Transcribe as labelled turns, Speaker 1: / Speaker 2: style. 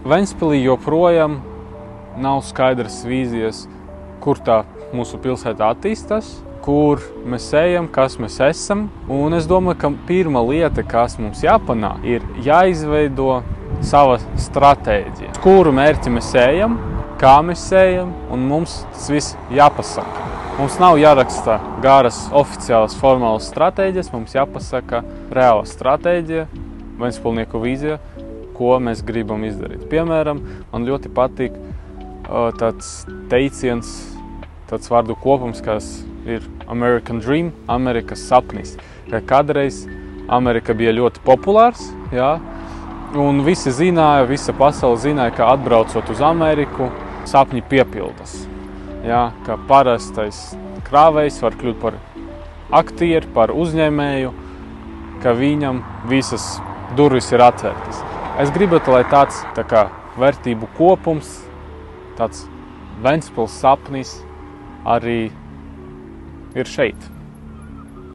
Speaker 1: Ventspilī joprojām nav skaidras vīzijas, kur tā mūsu pilsēta attīstās, kur mēs ejam, kas mēs esam. Un es domāju, ka pirmā lieta, kas mums jāpanāk, ir jāizveido sava stratēģija. Uz kuru mērķi mēs ejam, kā mēs ejam, un mums tas viss jāpasaka. Mums nav jāraksta garas, oficiālas, formālas stratēģijas, mums jāpasaka reāla stratēģija, ventspilnieku vīzija, ko mēs gribam izdarīt. Piemēram, man ļoti patīk tāds teiciens, tāds vārdu kopums, kas ir American Dream, Amerikas sapnis. Kādreiz Amerika bija ļoti populārs, jā, un visi zināja, visa pasaule zināja, ka atbraucot uz Ameriku, sapņi piepildas. Jā, ka parastais krāvējs var kļūt par aktieri, par uzņēmēju, ka viņam visas durvis ir atvērtas. Es gribētu, lai tāds vērtību kopums, tāds Ventspils sapnis arī ir šeit.